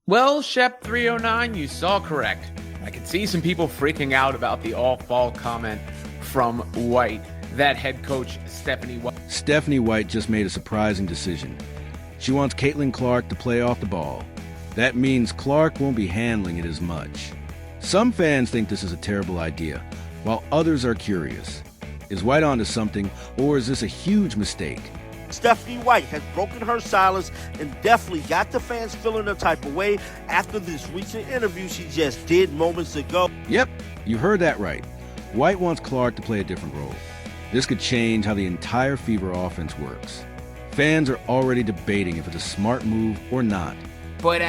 Well, Shep309, you saw correct. I can see some people freaking out about the all-fall comment from White. That head coach, Stephanie White. Stephanie White just made a surprising decision. She wants Caitlin Clark to play off the ball. That means Clark won't be handling it as much. Some fans think this is a terrible idea, while others are curious. Is White onto something, or is this a huge mistake? Stephanie White has broken her silence and definitely got the fans feeling a type of way after this recent interview she just did moments ago. Yep, you heard that right. White wants Clark to play a different role. This could change how the entire Fever offense works. Fans are already debating if it's a smart move or not. But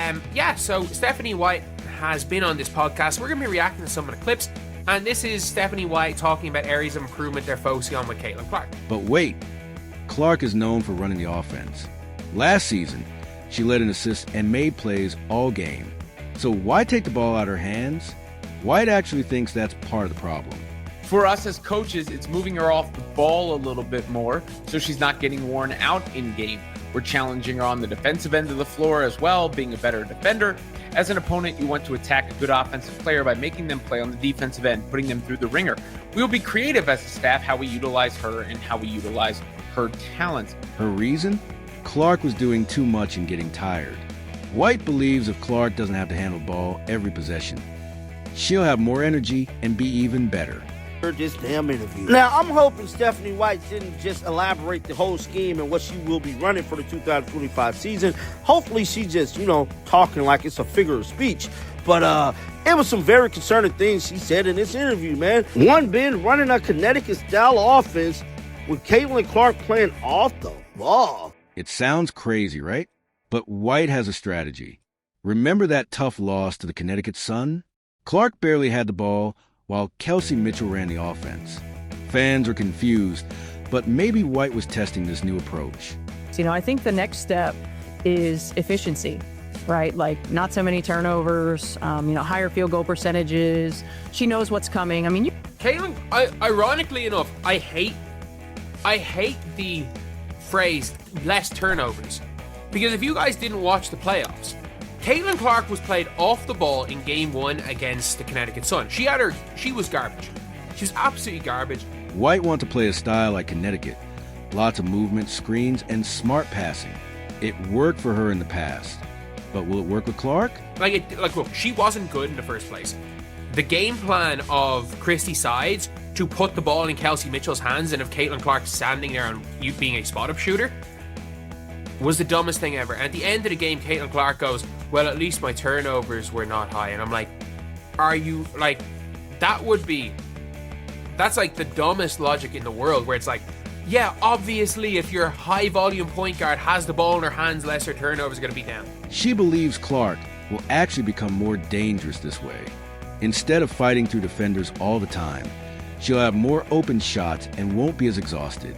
so Stephanie White has been on this podcast. We're going to be reacting to some of the clips. And this is Stephanie White talking about areas of improvement they're focusing on with Caitlin Clark. But wait, Clark is known for running the offense. Last season, she led in assists and made plays all game. So why take the ball out of her hands? White actually thinks that's part of the problem. For us as coaches, it's moving her off the ball a little bit more so she's not getting worn out in game. We're challenging her on the defensive end of the floor as well, being a better defender. As an opponent, you want to attack a good offensive player by making them play on the defensive end, putting them through the ringer. We will be creative as a staff how we utilize her and how we utilize her talent. Her reason? Clark was doing too much and getting tired. White believes if Clark doesn't have to handle the ball every possession, she'll have more energy and be even better. This damn interview. Now, I'm hoping Stephanie White didn't just elaborate the whole scheme and what she will be running for the 2025 season. Hopefully, she just, talking like it's a figure of speech. But it was some very concerning things she said in this interview, man. One being running a Connecticut-style offense with Caitlin Clark playing off the ball. It sounds crazy, right? But White has a strategy. Remember that tough loss to the Connecticut Sun? Clark barely had the ball, while Kelsey Mitchell ran the offense. Fans are confused, but maybe White was testing this new approach. I think the next step is efficiency, right? Like not so many turnovers, higher field goal percentages. She knows what's coming. Caitlin, ironically enough, I hate the phrase less turnovers, because if you guys didn't watch the playoffs, Caitlin Clark was played off the ball in game 1 against the Connecticut Sun. She was garbage. She was absolutely garbage. White wants to play a style like Connecticut. Lots of movement, screens, and smart passing. It worked for her in the past. But will it work with Clark? Look, she wasn't good in the first place. The game plan of Christy Sides to put the ball in Kelsey Mitchell's hands and of Caitlin Clark standing there and you being a spot-up shooter was the dumbest thing ever. At the end of the game, Caitlin Clark goes, well, at least my turnovers were not high. And I'm like, are you, that's like the dumbest logic in the world, where it's like, yeah, obviously if your high volume point guard has the ball in her hands, less her turnovers are going to be down. She believes Clark will actually become more dangerous this way. Instead of fighting through defenders all the time, she'll have more open shots and won't be as exhausted.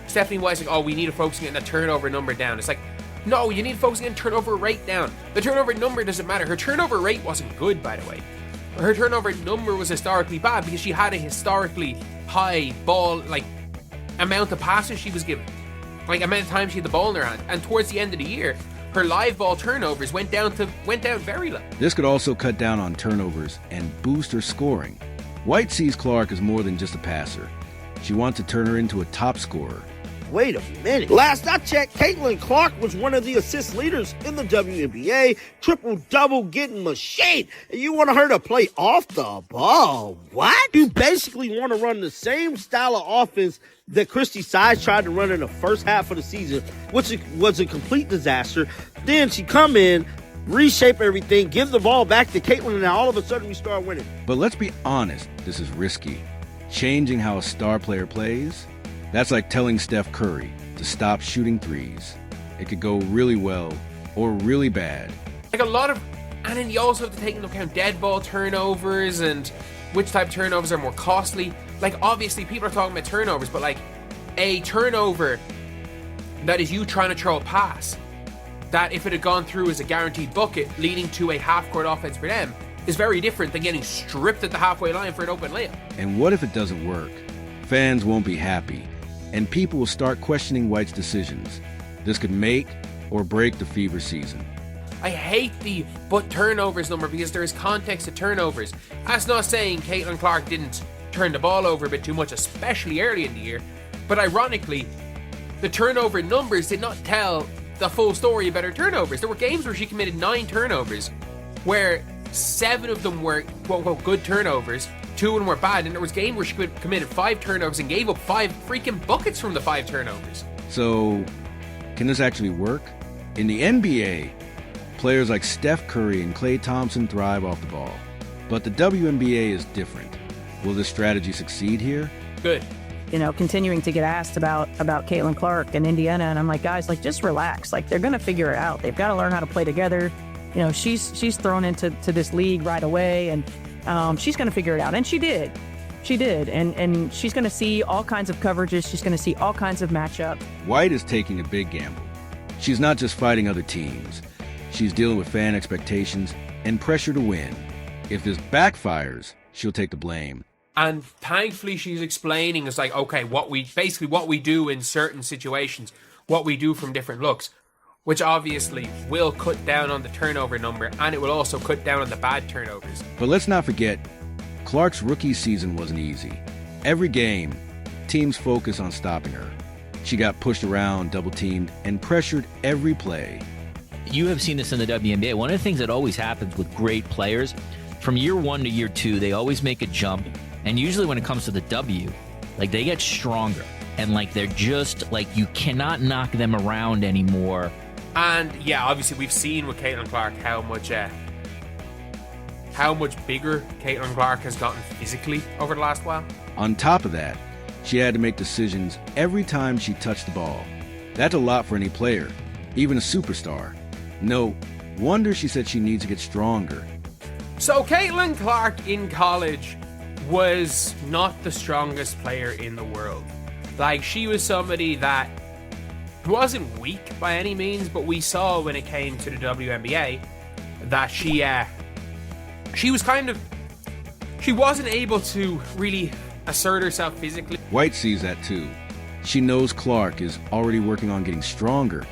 Stephanie White's like, we need to focus on getting the turnover number down. It's like, no, you need to focus on getting turnover rate down. The turnover number doesn't matter. Her turnover rate wasn't good, by the way. Her turnover number was historically bad because she had a historically high ball, amount of passes she was given. Amount of time she had the ball in her hand. And towards the end of the year, her live ball turnovers went down very low. This could also cut down on turnovers and boost her scoring. White sees Clark as more than just a passer. She wants to turn her into a top scorer. Wait a minute. Last I checked, Caitlin Clark was one of the assist leaders in the WNBA. Triple-double getting machine. And you want her to play off the ball. What? You basically want to run the same style of offense that Christy Sides tried to run in the first half of the season, which was a complete disaster. Then she come in, reshape everything, give the ball back to Caitlin, and now all of a sudden we start winning. But let's be honest, this is risky. Changing how a star player plays? That's like telling Steph Curry to stop shooting threes. It could go really well or really bad. And then you also have to take into account dead ball turnovers and which type of turnovers are more costly. Obviously people are talking about turnovers, but a turnover that is you trying to throw a pass that if it had gone through as a guaranteed bucket leading to a half-court offense for them is very different than getting stripped at the halfway line for an open layup. And what if it doesn't work? Fans won't be happy, and people will start questioning White's decisions. This could make or break the Fever season. I hate the but turnovers number because there is context to turnovers. That's not saying Caitlin Clark didn't turn the ball over a bit too much, especially early in the year. But ironically, the turnover numbers did not tell the full story about her turnovers. There were games where she committed 9 turnovers, where 7 of them were quote-unquote good turnovers, 2 of them were bad, and there was games where she committed 5 turnovers and gave up 5 freaking buckets from the 5 turnovers. So, can this actually work? In the NBA, players like Steph Curry and Klay Thompson thrive off the ball. But the WNBA is different. Will this strategy succeed here? Good. You know, continuing to get asked about Caitlin Clark and Indiana, and I'm like, guys, like, just relax. Like, they're gonna figure it out. They've got to learn how to play together. You know, she's thrown into this league right away, and she's gonna figure it out. And she did. And she's gonna see all kinds of coverages. She's gonna see all kinds of matchups. White is taking a big gamble. She's not just fighting other teams. She's dealing with fan expectations and pressure to win. If this backfires, she'll take the blame. And thankfully she's explaining, it's like, okay, what we do in certain situations, what we do from different looks, which obviously will cut down on the turnover number, and it will also cut down on the bad turnovers. But let's not forget, Clark's rookie season wasn't easy. Every game, teams focus on stopping her. She got pushed around, double-teamed, and pressured every play. You have seen this in the WNBA. One of the things that always happens with great players, from year 1 to year 2, they always make a jump. And usually when it comes to the W, like, they get stronger. And, like, they're just, like, you cannot knock them around anymore. And, yeah, obviously we've seen with Caitlin Clark how much bigger Caitlin Clark has gotten physically over the last while. On top of that, she had to make decisions every time she touched the ball. That's a lot for any player, even a superstar. No wonder she said she needs to get stronger. So Caitlin Clark in college was not the strongest player in the world. Like, she was somebody that wasn't weak by any means, but we saw when it came to the WNBA that she wasn't able to really assert herself physically. White sees that too. She knows Clark is already working on getting stronger,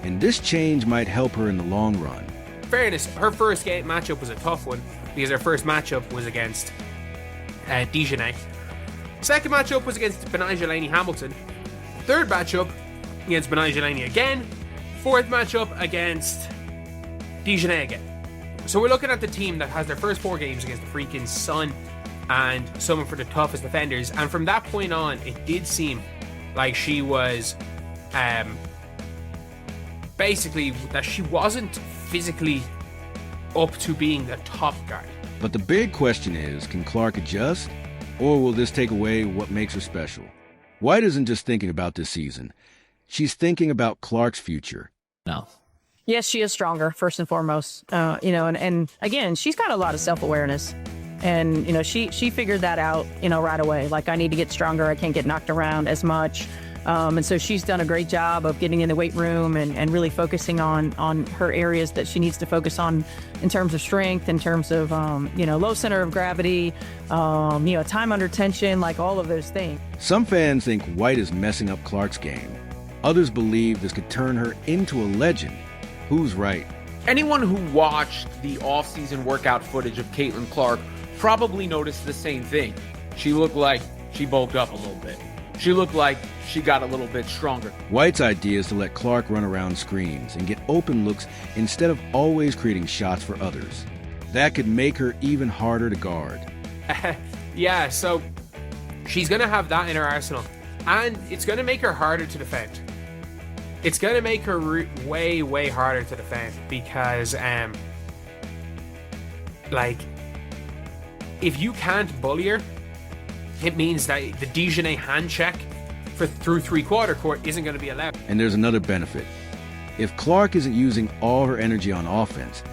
and this change might help her in the long run. Fairness, her first game matchup was a tough one because her first matchup was against Dijonais. Second matchup was against Benijah Laney-Hamilton. Third matchup against Benijah Laney again. Fourth matchup against Dijonais again. So we're looking at the team that has their first 4 games against the freaking Sun and someone for the toughest defenders. And from that point on, it did seem like she was basically that she wasn't physically up to being a top guard. But the big question is, can Clark adjust? Or will this take away what makes her special? White isn't just thinking about this season. She's thinking about Clark's future. No. Yes, she is stronger, first and foremost. You know, and again, she's got a lot of self-awareness. And, you know, she figured that out, you know, right away. Like, I need to get stronger. I can't get knocked around as much. And so she's done a great job of getting in the weight room and really focusing on her areas that she needs to focus on in terms of strength, in terms of, you know, low center of gravity, you know, time under tension, like all of those things. Some fans think White is messing up Clark's game. Others believe this could turn her into a legend. Who's right? Anyone who watched the off-season workout footage of Caitlin Clark probably noticed the same thing. She looked like she bulked up a little bit. She looked like she got a little bit stronger. White's idea is to let Clark run around screens and get open looks instead of always creating shots for others. That could make her even harder to guard. Yeah, so she's going to have that in her arsenal. And it's going to make her harder to defend. It's going to make her way, way harder to defend because, like, if you can't bully her, it means that the Dijonais hand check through three-quarter court isn't going to be allowed. And there's another benefit. If Clark isn't using all her energy on offense,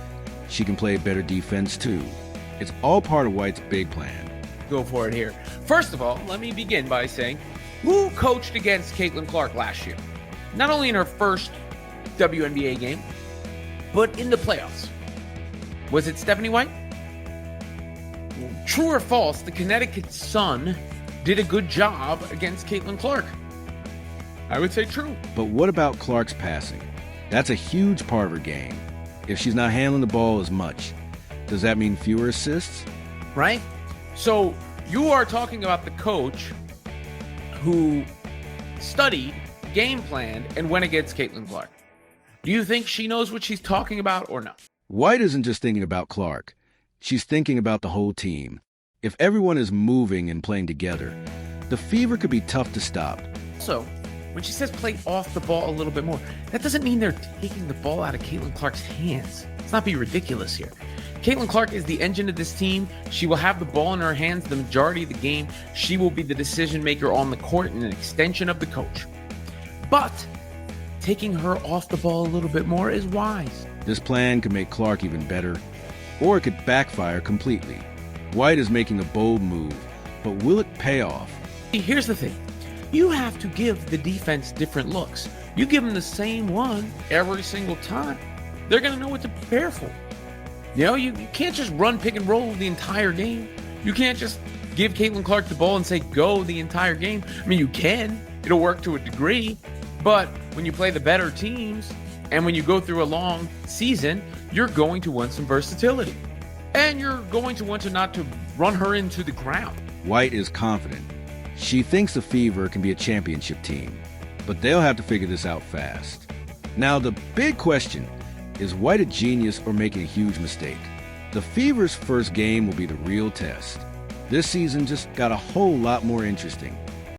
she can play better defense too. It's all part of White's big plan. Go for it here. First of all, let me begin by saying, who coached against Caitlin Clark last year? Not only in her first WNBA game, but in the playoffs. Was it Stephanie White? True or false, the Connecticut Sun did a good job against Caitlin Clark? I would say true. But what about Clark's passing? That's a huge part of her game. If she's not handling the ball as much, does that mean fewer assists? Right? So you are talking about the coach who studied, game planned, and went against Caitlin Clark. Do you think she knows what she's talking about or no? White isn't just thinking about Clark. She's thinking about the whole team. If everyone is moving and playing together, the Fever could be tough to stop. Also, when she says play off the ball a little bit more, that doesn't mean they're taking the ball out of Caitlin Clark's hands. Let's not be ridiculous here. Caitlin Clark is the engine of this team. She will have the ball in her hands the majority of the game. She will be the decision maker on the court and an extension of the coach. But taking her off the ball a little bit more is wise. This plan could make Clark even better, or it could backfire completely. White is making a bold move, but will it pay off? Here's the thing. You have to give the defense different looks. You give them the same one every single time, they're going to know what to prepare for. You know, you can't just run pick and roll the entire game. You can't just give Caitlin Clark the ball and say go the entire game. I mean, you can. It'll work to a degree. But when you play the better teams and when you go through a long season, you're going to want some versatility. And you're going to want to not to run her into the ground. White is confident. She thinks the Fever can be a championship team, but they'll have to figure this out fast. Now, the big question, is White a genius or making a huge mistake? The Fever's first game will be the real test. This season just got a whole lot more interesting.